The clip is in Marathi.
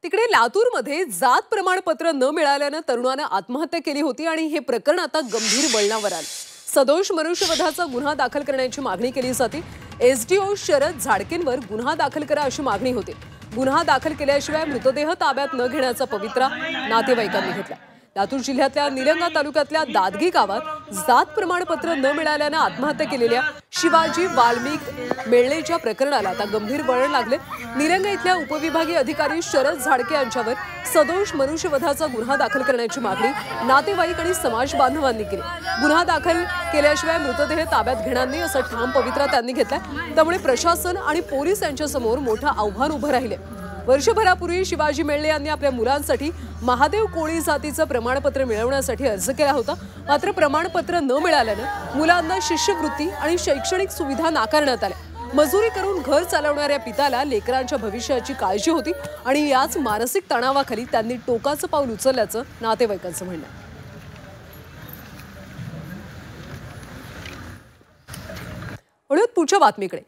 तिकडे लातूरमध्ये जात प्रमाणपत्र न मिळाल्यानं तरुणानं आत्महत्या केली होती आणि हे प्रकरण आता गंभीर वळणावर आलं। सदोष मनुष्यवधाचा गुन्हा दाखल करण्याची मागणी केली जाते। एसडीओ शरद झाडकेंवर गुन्हा दाखल करा अशी मागणी होती। गुन्हा दाखल केल्याशिवाय मृतदेह ताब्यात न घेण्याचा पवित्रा नातेवाईकांनी घेतला। लातूर जिल्ह्यातल्या निलंगा तालुक्यातल्या दादगी गावात जात प्रमाणपत्र न मिळाल्यानं आत्महत्या केलेल्या शिवाजी वाल्मिक मेळणेच्या प्रकरणाला आता गंभीर वळण लागले। निलंगा इथल्या उपविभागीय अधिकारी शरद झाडके यांच्यावर सदोष मनुष्यवधाचा गुन्हा दाखल करण्याची मागणी नातेवाईक आणि समाज बांधवांनी केली। गुन्हा दाखल केल्याशिवाय मृतदेह ताब्यात घेणार नाही असा ठाम पवित्रा त्यांनी घेतलाय। त्यामुळे प्रशासन आणि पोलीस यांच्यासमोर मोठं आव्हान उभं राहिले। वर्षभरापूर्वी शिवाजी मेळणे यांनी आपल्या मुलांसाठी महादेव कोळी जातीचं प्रमाणपत्र मिळवण्यासाठी अर्ज केला होता। मात्र प्रमाणपत्र न मिळाल्यानं मुलांना शिष्यवृत्ती आणि शैक्षणिक सुविधा नाकारण्यात आल्या। मजुरी करून घर चालवणाऱ्या पित्याला लेकरांच्या भविष्याची काळजी होती आणि याच मानसिक तणावाखाली त्यांनी टोकाचं पाऊल उचलल्याचं नातेवाईकांचं म्हणणं आहे। पुढच्या बातमीकडे